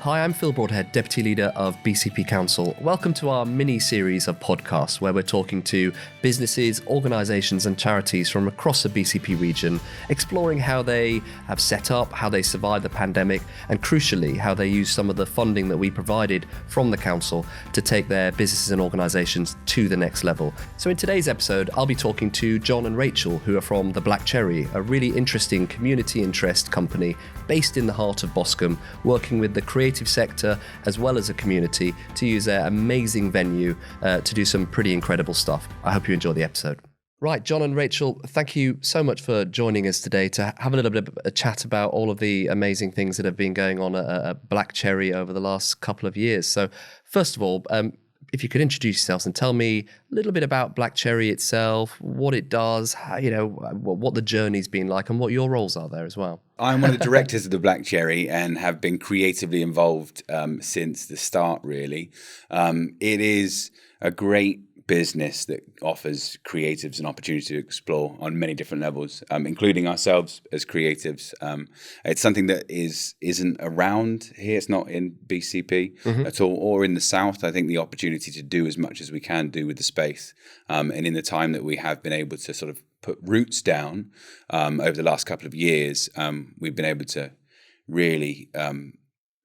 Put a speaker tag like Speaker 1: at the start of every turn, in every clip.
Speaker 1: Hi, I'm Phil Broadhead, Deputy Leader of BCP Council. Welcome to our mini-series of podcasts where we're talking to businesses, organisations and charities from across the BCP region, exploring how they have set up, how they survived the pandemic, and crucially, how they use some of the funding that we provided from the Council to take their businesses and organisations to the next level. So in today's episode, I'll be talking to Jon and Rachel, who are from the Black Cherry, a really interesting community interest company based in the heart of Boscombe, working with the creative sector as well as a community to use their amazing venue to do some pretty incredible stuff. I hope you enjoy the episode. Right, Jon and Rachel, thank you so much for joining us today to have a little bit of a chat about all of the amazing things that have been going on at Black Cherry over the last couple of years. So first of all, if you could introduce yourselves and tell me a little bit about Black Cherry itself, what it does, how, what the journey's been like and what your roles are there as well.
Speaker 2: I'm one of the directors of the Black Cherry and have been creatively involved since the start, really. It is a great business that offers creatives an opportunity to explore on many different levels, including ourselves as creatives. It's something that isn't around here. It's not in BCP at all, or in the South. I think the opportunity to do as much as we can do with the space, and in the time that we have been able to sort of put roots down over the last couple of years, we've been able to really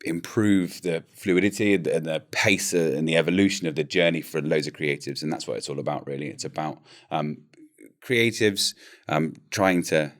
Speaker 2: improve the fluidity and the pace and the evolution of the journey for loads of creatives. And that's what it's all about, really. It's about creatives trying to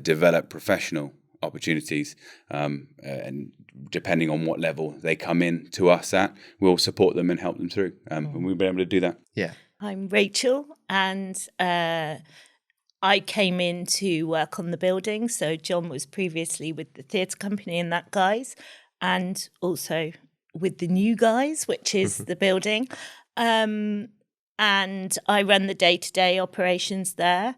Speaker 2: develop professional opportunities, and depending on what level they come in to us at, we'll support them and help them through. And we've been able to do that.
Speaker 1: Yeah.
Speaker 3: I'm Rachel, and I came in to work on the building. So Jon was previously with the theatre company and that guys, and also with the new guys, which is the building. And I run the day-to-day operations there.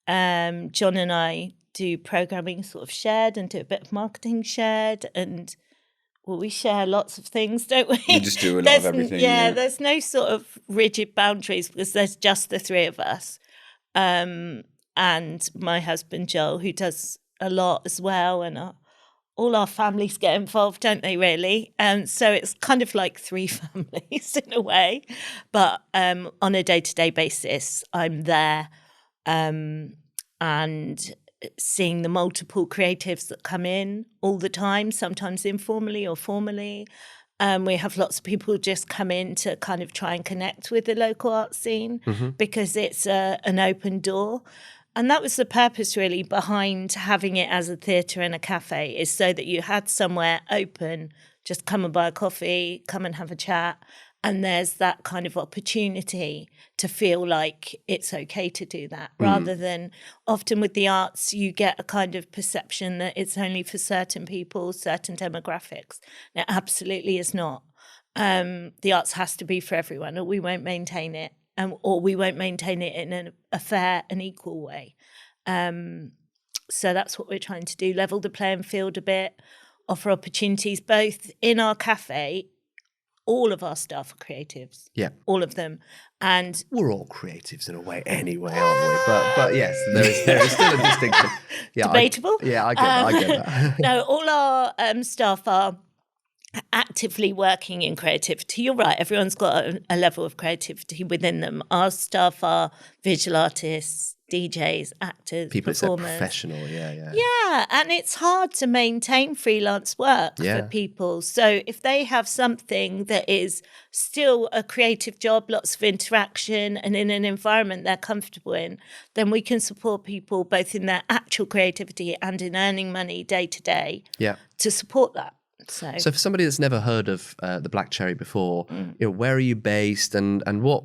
Speaker 3: Jon and I do programming sort of shared and do a bit of marketing shared. And we share lots of things, don't we?
Speaker 2: We just do a lot of everything.
Speaker 3: Yeah, there's no sort of rigid boundaries because there's just the three of us. And my husband, Joel, who does a lot as well. And all our families get involved, don't they, really? So it's kind of like three families in a way. But on a day-to-day basis, I'm there and seeing the multiple creatives that come in all the time, sometimes informally or formally. We have lots of people just come in to kind of try and connect with the local art scene because it's an open door. And that was the purpose, really, behind having it as a theatre and a cafe, is so that you had somewhere open, just come and buy a coffee, come and have a chat. And there's that kind of opportunity to feel like it's okay to do that, rather than often with the arts, you get a kind of perception that it's only for certain people, certain demographics. It absolutely is not. The arts has to be for everyone, or we won't maintain it. Or we won't maintain it in a fair and equal way. So that's what we're trying to do, level the playing field a bit, offer opportunities both in our cafe. All of our staff are creatives. Yeah. All of them. And
Speaker 1: we're all creatives in a way anyway, aren't we? But yes, there is still a distinction. Yeah,
Speaker 3: debatable.
Speaker 1: I get that.
Speaker 3: No, all our staff are actively working in creativity. You're right, everyone's got a level of creativity within them. Our staff are visual artists, DJs, actors,
Speaker 1: people
Speaker 3: performers.
Speaker 1: People professional, yeah.
Speaker 3: Yeah, and it's hard to maintain freelance work for people. So if they have something that is still a creative job, lots of interaction and in an environment they're comfortable in, then we can support people both in their actual creativity and in earning money day to day to support that.
Speaker 1: So for somebody that's never heard of the Black Cherry before, where are you based and what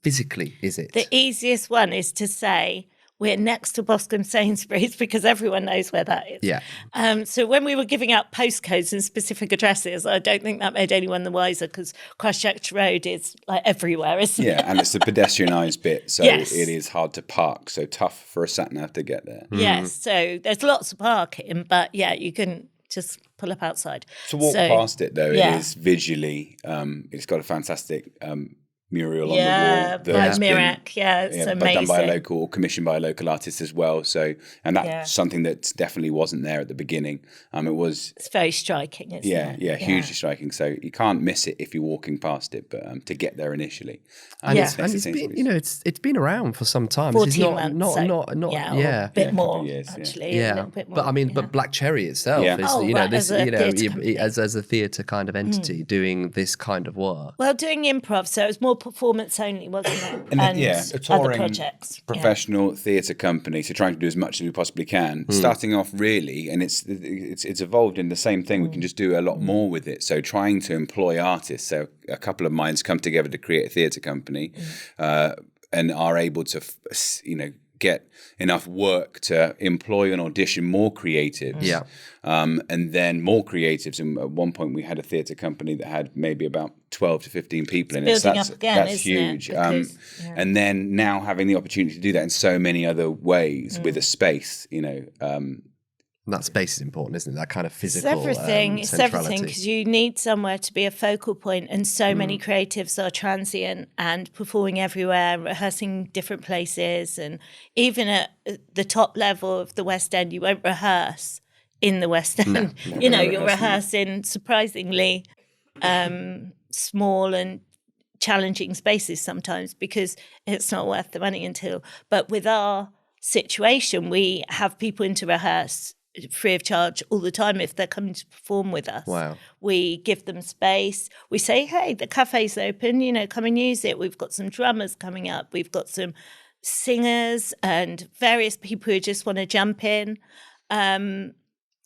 Speaker 1: physically is it?
Speaker 3: The easiest one is to say we're next to Boscombe Sainsbury's because everyone knows where that is.
Speaker 1: Yeah.
Speaker 3: So when we were giving out postcodes and specific addresses, I don't think that made anyone the wiser because Christchurch Road is like everywhere, isn't it?
Speaker 2: Yeah, and it's the pedestrianised bit, so it is hard to park, so tough for a sat-nav to get there.
Speaker 3: Yes, so there's lots of parking, but you can just pull up outside.
Speaker 2: To walk past it, though, it is visually, it's got a fantastic mural on the wall.
Speaker 3: By Mirac, it's amazing.
Speaker 2: But done by a local, or commissioned by a local artist as well. So, and that's something that definitely wasn't there at the beginning.
Speaker 3: It's very striking, isn't it?
Speaker 2: Yeah, hugely striking. So you can't miss it if you're walking past it, but to get there initially.
Speaker 1: It's been, it's been around for some time.
Speaker 3: 14 months. A bit more,
Speaker 2: years,
Speaker 3: actually. A little bit more,
Speaker 1: but Black Cherry itself is, as a theatre kind of entity doing this kind of work.
Speaker 3: Well, doing improv, so it was more performance only, wasn't it?
Speaker 2: And
Speaker 3: a touring, other projects.
Speaker 2: Professional theatre company, so trying to do as much as we possibly can. Starting off really, and it's evolved in the same thing. We can just do a lot more with it. So trying to employ artists. So a couple of minds come together to create a theatre company, and are able to, get enough work to employ and audition more creatives. And then more creatives. And at one point we had a theatre company that had maybe about 12 to 15 people in it. So that's huge. And then now having the opportunity to do that in so many other ways with a space,
Speaker 1: And that space is important, isn't it? That kind of physical
Speaker 3: It's everything, because you need somewhere to be a focal point, and so many creatives are transient and performing everywhere, rehearsing different places, and even at the top level of the West End, you won't rehearse in the West End. You'll rehearse in surprisingly small and challenging spaces sometimes, because it's not worth the money until. But with our situation, we have people in to rehearse free of charge all the time if they're coming to perform with us.
Speaker 1: Wow.
Speaker 3: We give them space. We say, hey, the cafe's open, come and use it. We've got some drummers coming up. We've got some singers and various people who just want to jump in. And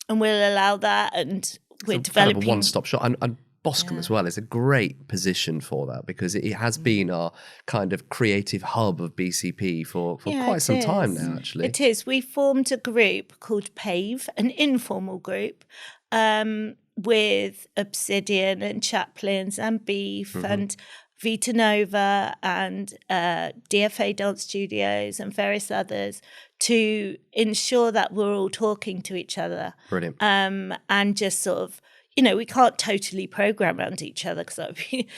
Speaker 3: we'll allow that. And we're developing
Speaker 1: kind of a one-stop shop. And Boscombe as well is a great position for that, because it has been our kind of creative hub of BCP for quite some time now, actually.
Speaker 3: It is. We formed a group called PAVE, an informal group, with Obsidian and Chaplains and Beef and Vita Nova and DFA Dance Studios and various others, to ensure that we're all talking to each other.
Speaker 1: Brilliant.
Speaker 3: And just sort of, we can't totally program around each other because that would be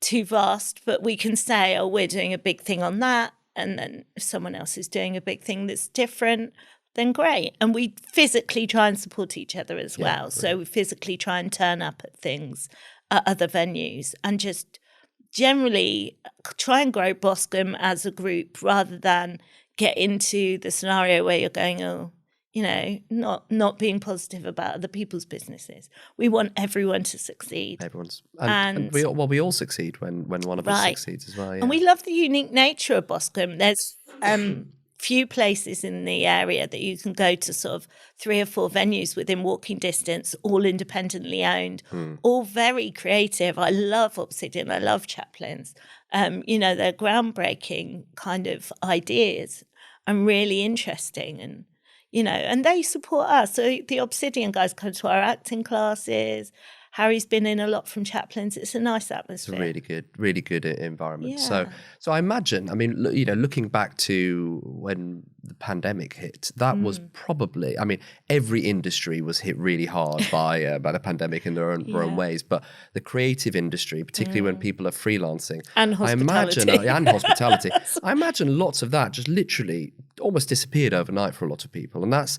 Speaker 3: too vast, but we can say, oh, we're doing a big thing on that. And then if someone else is doing a big thing that's different, then great. And we physically try and support each other as well. Brilliant. So we physically try and turn up at things, at other venues, and just generally try and grow Boscombe as a group, rather than get into the scenario where you're going, not being positive about other people's businesses. We want everyone to succeed.
Speaker 1: And we all succeed when one of us succeeds as well. Yeah.
Speaker 3: And we love the unique nature of Boscombe. There's few places in the area that you can go to, sort of 3 or 4 venues within walking distance, all independently owned, all very creative. I love Obsidian. I love Chaplains. They're groundbreaking kind of ideas and really interesting, and they support us. So the Obsidian guys come to our acting classes. Harry's been in a lot from Chaplains. It's a nice atmosphere.
Speaker 1: It's a really good environment.
Speaker 3: Yeah.
Speaker 1: So I imagine, looking back to when the pandemic hit, that was probably, every industry was hit really hard by the pandemic in their own ways, but the creative industry, particularly when people are freelancing,
Speaker 3: and hospitality,
Speaker 1: I imagine lots of that just literally almost disappeared overnight for a lot of people, and that's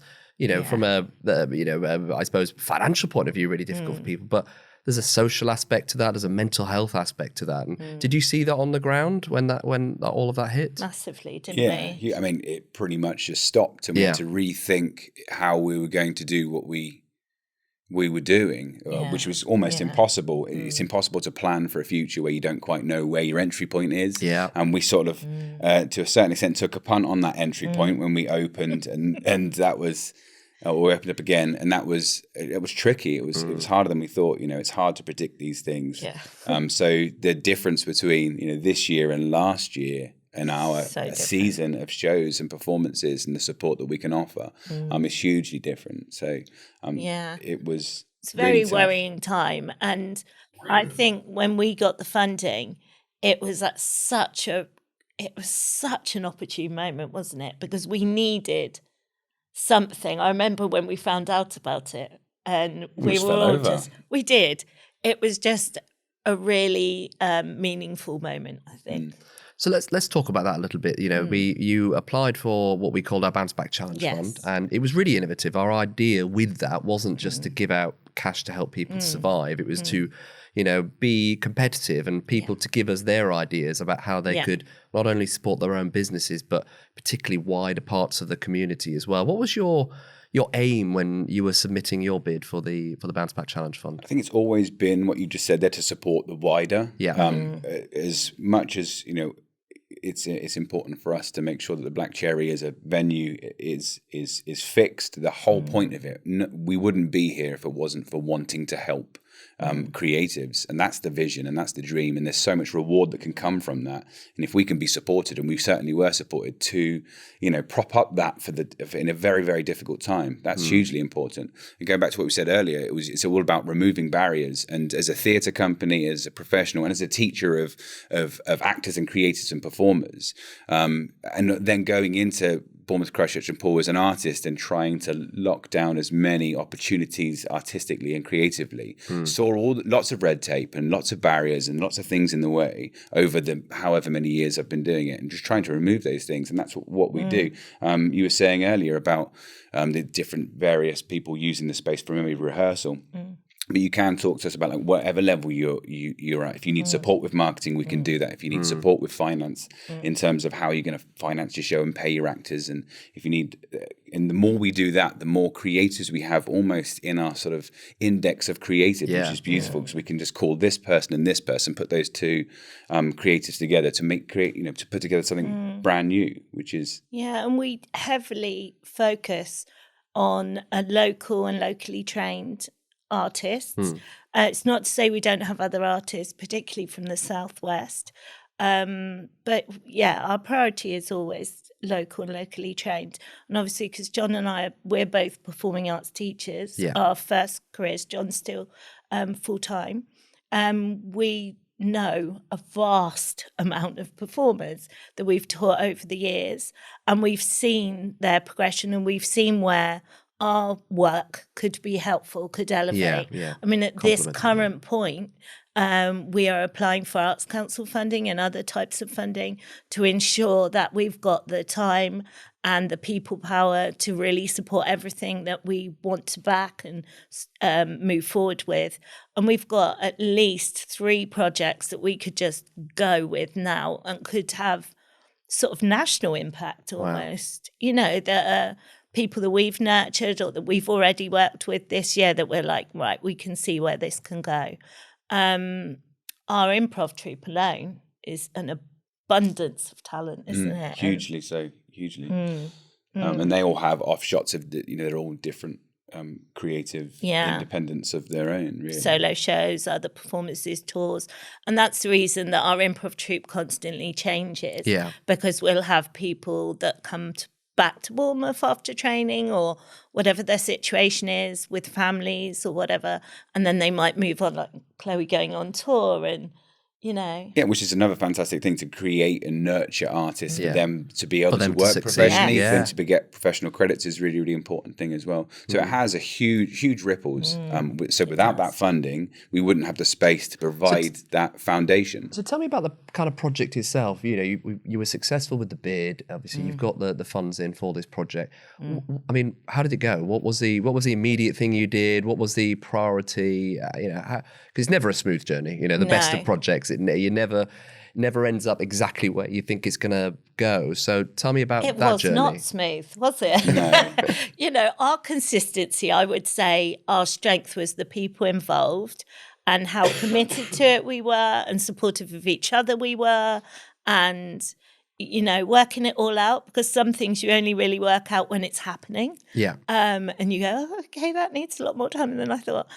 Speaker 1: from I suppose financial point of view, really difficult for people, but there's a social aspect to that, there's a mental health aspect to that. And did you see that on the ground when all of that hit?
Speaker 3: Massively, didn't we?
Speaker 2: It pretty much just stopped, and we had to rethink how we were going to do what we were doing, which was almost impossible. It's impossible to plan for a future where you don't quite know where your entry point is.
Speaker 1: Yeah.
Speaker 2: And we sort of, to a certain extent, took a punt on that entry point when we opened, and that was. We opened up again, and it was tricky. It was harder than we thought. It's hard to predict these things.
Speaker 3: Yeah.
Speaker 2: So the difference between this year and last year and our season of shows and performances and the support that we can offer is hugely different. So it was.
Speaker 3: It's a very worrying time, and I think when we got the funding, it was such an opportune moment, wasn't it? Because we needed something. I remember when we found out about it, and we did. It was just a really meaningful moment, I think.
Speaker 1: So let's talk about that a little bit. You know, you applied for what we called our Bounce Back Challenge Fund, and it was really innovative. Our idea with that wasn't just to give out cash to help people to survive. It was to, you know, be competitive and people to give us their ideas about how they could not only support their own businesses, but particularly wider parts of the community as well. What was your aim when you were submitting your bid for the Bounce Back Challenge Fund?
Speaker 2: I think it's always been what you just said there, to support the wider. As much as, you know, it's important for us to make sure that the Black Cherry as a venue is fixed. The whole point of it, we wouldn't be here if it wasn't for wanting to help creatives, and that's the vision and that's the dream, and there's so much reward that can come from that. And if we can be supported, and we certainly were supported, to, you know, prop up that in a very, very difficult time, that's hugely important. And going back to what we said earlier, it's all about removing barriers. And as a theatre company, as a professional, and as a teacher of actors and creators and performers, and then going into Bournemouth, Christchurch and Poole as an artist and trying to lock down as many opportunities artistically and creatively, saw lots of red tape and lots of barriers and lots of things in the way over the however many years I've been doing it, and just trying to remove those things. And that's what we do. You were saying earlier about the different various people using the space for memory rehearsal. But you can talk to us about, like, whatever level you're at. If you need support with marketing, we can do that. If you need support with finance in terms of how you're going to finance your show and pay your actors, and if you need, and the more we do that, the more creators we have almost in our sort of index of creative, which is beautiful, because we can just call this person and this person, put those two creatives together to put together something brand new, which is
Speaker 3: and we heavily focus on a local and locally trained artists. It's not to say we don't have other artists, particularly from the southwest, but our priority is always local and locally trained. And obviously, because Jon and we're both performing arts teachers, our first careers, Jon's still full-time, we know a vast amount of performers that we've taught over the years, and we've seen their progression, and we've seen where our work could be helpful, could elevate. I mean, at this current point, we are applying for Arts Council funding and other types of funding to ensure that we've got the time and the people power to really support everything that we want to back and move forward with. And we've got at least 3 projects that we could just go with now and could have sort of national impact almost. You know, that are people that we've nurtured or that we've already worked with this year that we're like, right, we can see where this can go. Our improv troupe alone is an abundance of talent, isn't it?
Speaker 2: Hugely so, hugely. And they all have offshots of, they're all different creative independence of their own, really. Solo
Speaker 3: shows, other performances, tours. And that's the reason that our improv troupe constantly changes. Because we'll have people that come back to Bournemouth after training or whatever their situation is with families or whatever, and then they might move on, like Chloe going on tour, and
Speaker 2: which is another fantastic thing, to create and nurture artists for them to be able to work professionally, for them to get professional credits is really, really important thing as well. So it has a huge ripples. So without that funding, we wouldn't have the space to provide that foundation.
Speaker 1: So tell me about the kind of project itself. You were successful with the bid. Obviously, you've got the funds in for this project. I mean, how did it go? What was the immediate thing you did? What was the priority? Because it's never a smooth journey. The best of projects. You never ends up exactly where you think it's going to go. So tell me about that journey.
Speaker 3: It was not smooth, was it?
Speaker 2: No.
Speaker 3: Our consistency, I would say our strength was the people involved and how committed to it we were and supportive of each other we were, and, working it all out, because some things you only really work out when it's happening. And you go, okay, that needs a lot more time than I thought.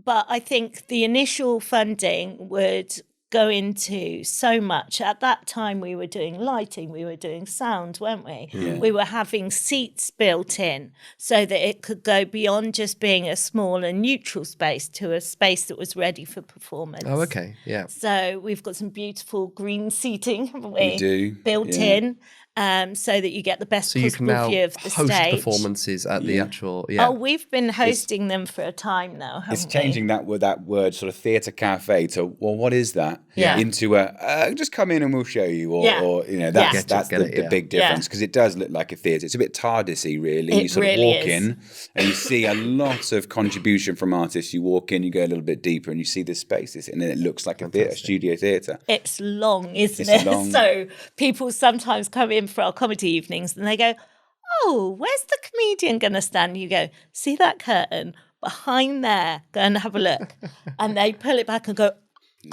Speaker 3: But I think the initial funding would go into so much. At that time, we were doing lighting, we were doing sound, weren't we? We were having seats built in so that it could go beyond just being a small and neutral space to a space that was ready for performance.
Speaker 1: Oh, okay, yeah.
Speaker 3: So we've got some beautiful green seating, haven't we?
Speaker 2: We do.
Speaker 3: Built in. so that you get the best
Speaker 1: So you can
Speaker 3: possible
Speaker 1: now
Speaker 3: view of the
Speaker 1: host
Speaker 3: stage.
Speaker 1: performances at the actual.
Speaker 3: Oh, we've been hosting them for a time now, haven't
Speaker 2: It's changing that word sort of theatre cafe to, well, what is that?
Speaker 3: Yeah.
Speaker 2: Into just come in and we'll show you, or that's the big difference, because it does look like a theatre. It's a bit TARDIS-y, really.
Speaker 3: It
Speaker 2: you sort
Speaker 3: really
Speaker 2: of walk
Speaker 3: is.
Speaker 2: in and you see a lot of contribution from artists. You walk in, you go a little bit deeper, and you see this space, and then it looks like a studio theatre.
Speaker 3: It's long, isn't
Speaker 2: It's
Speaker 3: it?
Speaker 2: long.
Speaker 3: So people sometimes come in for our comedy evenings and they go, oh, where's the comedian going to stand? You go, see that curtain behind there? Go and have a look. And they pull it back and go,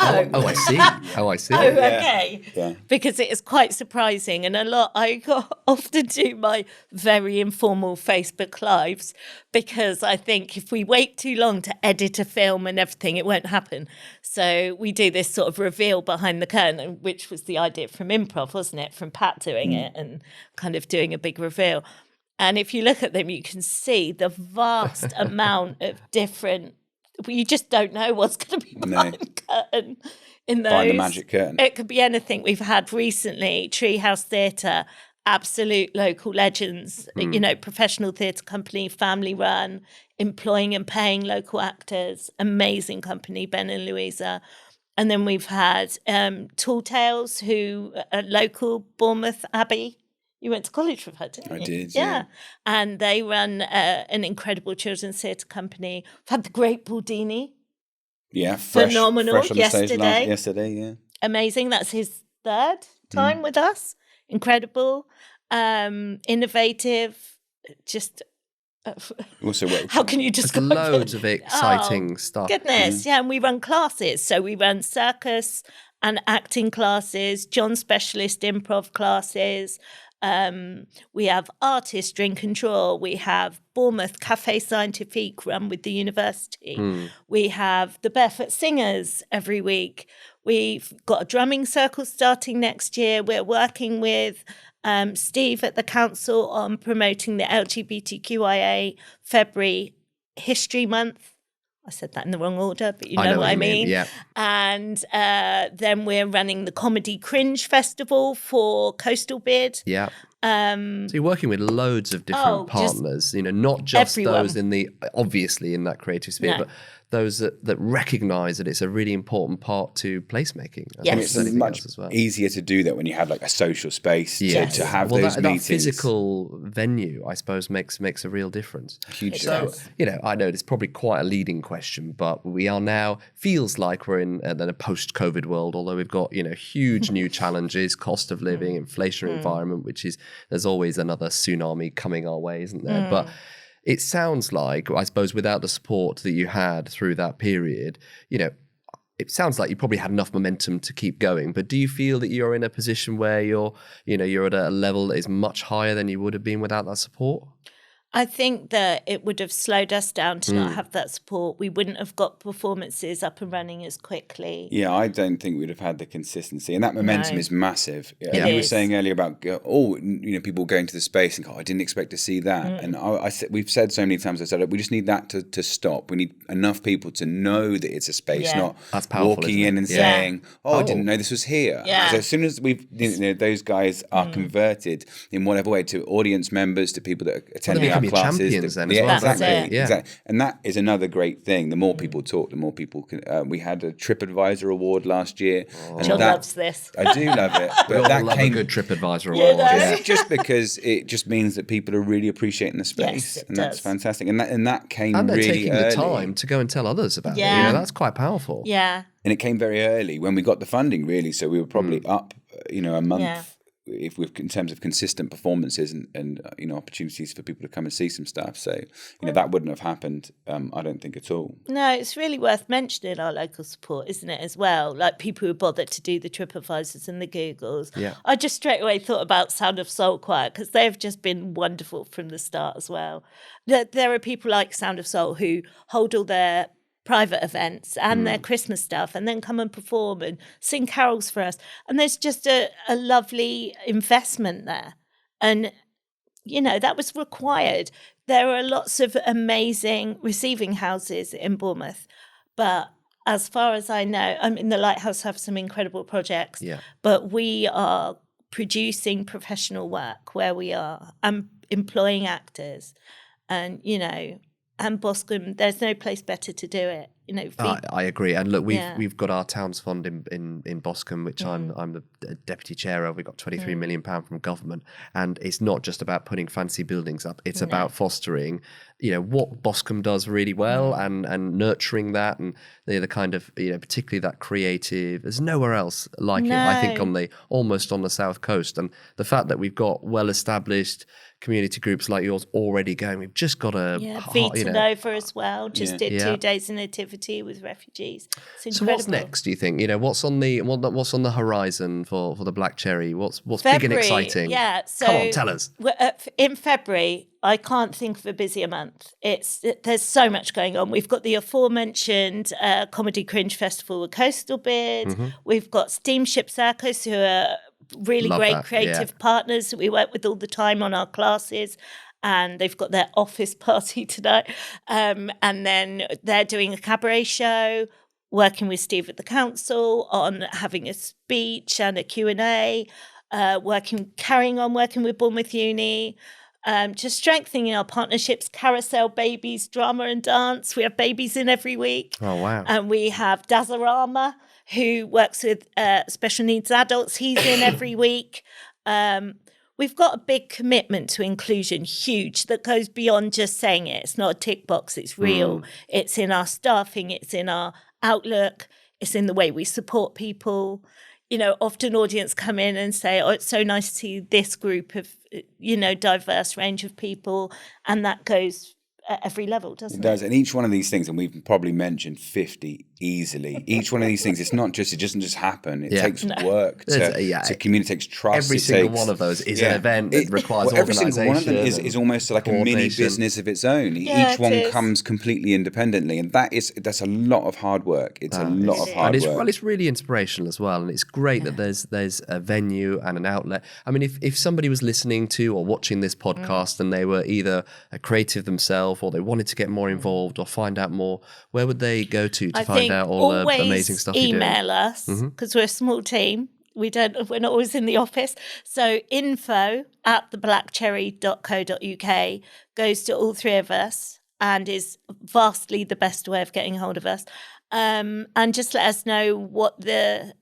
Speaker 1: Oh, I see. Oh, I see.
Speaker 3: oh, okay.
Speaker 2: Yeah.
Speaker 3: Because it is quite surprising. And I often do my very informal Facebook lives, because I think if we wait too long to edit a film and everything, it won't happen. So we do this sort of reveal behind the curtain, which was the idea from improv, wasn't it? From Pat doing it and kind of doing a big reveal. And if you look at them, you can see the vast amount of different. You just don't know what's going to be behind the curtain in those.
Speaker 2: Behind the magic curtain.
Speaker 3: It could be anything. We've had recently Treehouse Theatre, absolute local legends, professional theatre company, family run, employing and paying local actors, amazing company, Ben and Louisa. And then we've had Tall Tales, who are local, Bournemouth Abbey. You went to college with her, didn't you?
Speaker 2: I did, yeah.
Speaker 3: And they run an incredible children's theatre company. We've had the Great Baldini.
Speaker 2: Yeah,
Speaker 3: phenomenal.
Speaker 2: Fresh on the stage yesterday, yeah.
Speaker 3: Amazing. That's his third time with us. Incredible. Innovative. Just...
Speaker 2: Also,
Speaker 3: how can you describe
Speaker 1: There's loads of exciting stuff.
Speaker 3: Goodness, yeah. And we run classes. So we run circus and acting classes, John specialist improv classes. We have Artists Drink and Draw. We have Bournemouth Café Scientifique run with the university. We have the Barefoot Singers every week. We've got a drumming circle starting next year. We're working with Steve at the council on promoting the LGBTQIA February History Month. I said that in the wrong order, but you know what I mean.
Speaker 1: Yeah.
Speaker 3: And then we're running the Comedy Cringe Festival for Coastal Beard.
Speaker 1: Yeah. So you're working with loads of different partners, not just
Speaker 3: everyone.
Speaker 1: those obviously in that creative sphere, but those that recognise that it's a really important part to placemaking.
Speaker 2: And it's much easier to do that when you have like a social space to have those meetings.
Speaker 1: That physical venue, I suppose, makes a real difference.
Speaker 2: Huge
Speaker 1: difference. So, I know it's probably quite a leading question, but we are now, feels like we're in a post-COVID world, although we've got, huge new challenges, cost of living, inflationary environment, there's always another tsunami coming our way, isn't there? But it sounds like, I suppose, without the support that you had through that period, it sounds like you probably had enough momentum to keep going. But do you feel that you're in a position where you're at a level that is much higher than you would have been without that support?
Speaker 3: I think that it would have slowed us down to not have that support. We wouldn't have got performances up and running as quickly.
Speaker 2: Yeah, I don't think we'd have had the consistency. And that momentum is massive.
Speaker 3: Yeah.
Speaker 2: You were saying earlier about, people going to the space and go, I didn't expect to see that. And we've said so many times, we just need that to stop. We need enough people to know that it's a space, not
Speaker 1: That's powerful,
Speaker 2: walking in and saying, I didn't know this was here.
Speaker 3: Yeah.
Speaker 2: So as soon as those guys are converted in whatever way to audience members, to people that are attending our classes.
Speaker 1: Champions then as well.
Speaker 2: Exactly. And that is another great thing. The more people talk, the more people can. We had a TripAdvisor award last year.
Speaker 3: John loves this.
Speaker 2: I do love it. But
Speaker 1: that came a good TripAdvisor award.
Speaker 2: Just because it just means that people are really appreciating the space, and that's fantastic. And that came
Speaker 1: and they're
Speaker 2: really
Speaker 1: taking
Speaker 2: early.
Speaker 1: The time to go and tell others about it. That's quite powerful.
Speaker 3: Yeah.
Speaker 2: And it came very early when we got the funding, really. So we were probably up, a month. Yeah. In terms of consistent performances and opportunities for people to come and see some stuff. So, that wouldn't have happened, I don't think at all.
Speaker 3: No, it's really worth mentioning our local support, isn't it, as well? Like people who bothered to do the TripAdvisors and the Googles.
Speaker 1: Yeah.
Speaker 3: I just straight away thought about Sound of Soul Choir because they've just been wonderful from the start as well. There are people like Sound of Soul who hold all their private events and their Christmas stuff and then come and perform and sing carols for us. And there's just a lovely investment there. And, that was required. There are lots of amazing receiving houses in Bournemouth. But as far as I know, the Lighthouse have some incredible projects.
Speaker 1: Yeah.
Speaker 3: But we are producing professional work where we are and employing actors. And, and Boscombe, there's no place better to do it.
Speaker 1: I agree. And look, we've got our Towns Fund in Boscombe, which I'm the deputy chair of. We've got £23 million from government. And it's not just about putting fancy buildings up. It's about fostering, what Boscombe does really well and nurturing that. And the kind of, particularly that creative, there's nowhere else like it, I think, almost on the South Coast. And the fact that we've got well-established community groups like yours already going, we've just got to...
Speaker 3: Vita Nova as well, just did 2 days in nativity with refugees.
Speaker 1: So what's next, do you think? What's on the horizon for the Black Cherry? What's big and exciting?
Speaker 3: Yeah, so
Speaker 1: come on, tell us.
Speaker 3: In February, I can't think of a busier month. There's so much going on. We've got the aforementioned Comedy Cringe Festival with Coastal Beard. We've got Steamship Circus, who are really great creative partners that we work with all the time on our classes. And they've got their office party tonight. And then they're doing a cabaret show, working with Steve at the council on having a speech and a Q&A, carrying on working with Bournemouth Uni, just strengthening our partnerships, Carousel Babies, Drama and Dance. We have babies in every week.
Speaker 1: Oh, wow.
Speaker 3: And we have Dazarama, who works with special needs adults. He's in every week. We've got a big commitment to inclusion, huge, that goes beyond just saying it. It's not a tick box, it's real. It's in our staffing, it's in our outlook, it's in the way we support people. Often audience come in and say, oh, it's so nice to see this group of, diverse range of people. And that goes at every level, doesn't it?
Speaker 2: It does. And each one of these things, and we've probably mentioned 50 easily, each one of these things, it doesn't just happen. It takes work to community, takes trust.
Speaker 1: Every single one of those is an event that requires
Speaker 2: every
Speaker 1: organisation.
Speaker 2: single one of them is almost like a mini business of its own. Each one comes completely independently. And that's a lot of hard work. It's a lot of hard work.
Speaker 1: Well, it's really inspirational as well. And it's great that there's a venue and an outlet. I mean, if somebody was listening to or watching this podcast and they were either a creative themselves or they wanted to get more involved or find out more, where would they go to find out all the amazing stuff you do?
Speaker 3: Email us, because we're a small team. We're not always in the office. So info@theblackcherry.co.uk goes to all three of us and is vastly the best way of getting hold of us. And just let us know what the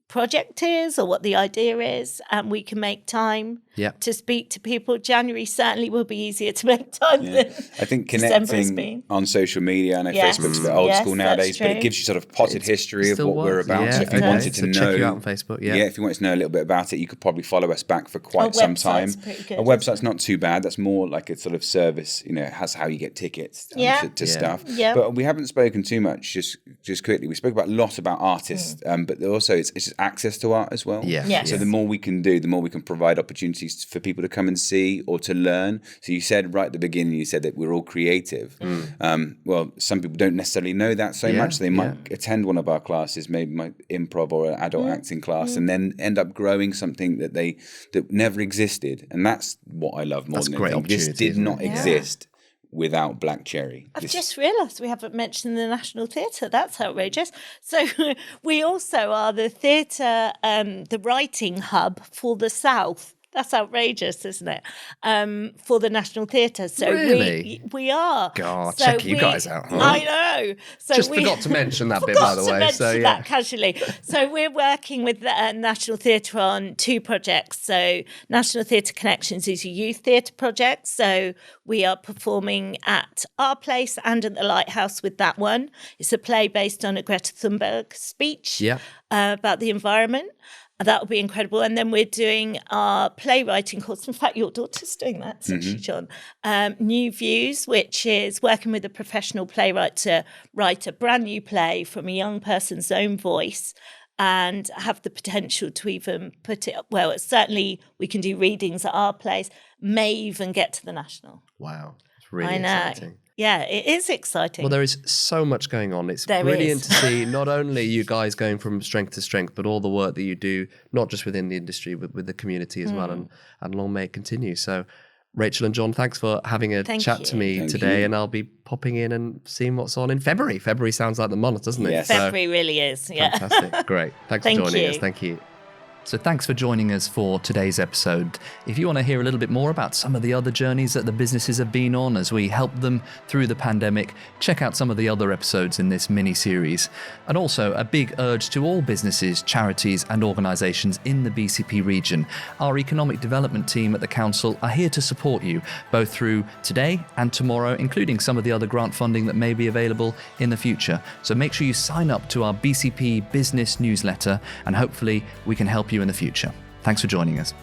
Speaker 3: project is or what the idea is, and we can make time to speak to people. January certainly will be easier to make time than
Speaker 2: I think connecting on social media. I know Facebook's a bit old school nowadays, but it gives you sort of potted history of what we're about. So if you wanted to know,
Speaker 1: check you out on Facebook.
Speaker 2: If you wanted to know a little bit about it, you could probably follow us back for quite some time. Our website's not too bad. That's more like a sort of service. It has how you get tickets to stuff. But we haven't spoken too much. Just quickly, we spoke a lot about artists, but also it's just access to art as well. So the more we can do, the more we can provide opportunities for people to come and see or to learn. So you said right at the beginning, you said that we're all creative. Well, some people don't necessarily know that so much. So they might attend one of our classes, maybe my improv or an adult acting class, and then end up growing something that never existed. And that's what I love more than anything. This did not exist without Black Cherry.
Speaker 3: I've just realised we haven't mentioned the National Theatre. That's outrageous. So we also are the theatre, the writing hub for the South. That's outrageous, isn't it? For the National Theatre. So
Speaker 1: really?
Speaker 3: we are.
Speaker 1: God, so check you guys out. Huh?
Speaker 3: I know. So
Speaker 1: just forgot to mention that bit, by the way.
Speaker 3: That casually. So we're working with the National Theatre on 2 projects. So National Theatre Connections is a youth theatre project. So we are performing at our place and at the Lighthouse with that one. It's a play based on a Greta Thunberg speech about the environment. That will be incredible. And then we're doing our playwriting course. In fact, your daughter's doing that, isn't she, John? New Views, which is working with a professional playwright to write a brand new play from a young person's own voice and have the potential to even put it, well, certainly we can do readings at our place, may even get to the National.
Speaker 1: Wow. It's really exciting.
Speaker 3: Yeah, it is exciting.
Speaker 1: Well, there is so much going on. It's brilliant to see not only you guys going from strength to strength, but all the work that you do, not just within the industry, but with the community as well. And long may it continue. So, Rachel and Jon, thanks for having a chat to me today. And I'll be popping in and seeing what's on in February. February sounds like the month, doesn't it?
Speaker 2: Yes.
Speaker 3: February really is. Yeah.
Speaker 1: Fantastic. Great. Thanks for joining us. Thank you. So thanks for joining us for today's episode. If you want to hear a little bit more about some of the other journeys that the businesses have been on as we help them through the pandemic, check out some of the other episodes in this mini-series. And also a big urge to all businesses, charities and organisations in the BCP region. Our economic development team at the council are here to support you, both through today and tomorrow, including some of the other grant funding that may be available in the future. So make sure you sign up to our BCP business newsletter and hopefully we can help you in the future. Thanks for joining us.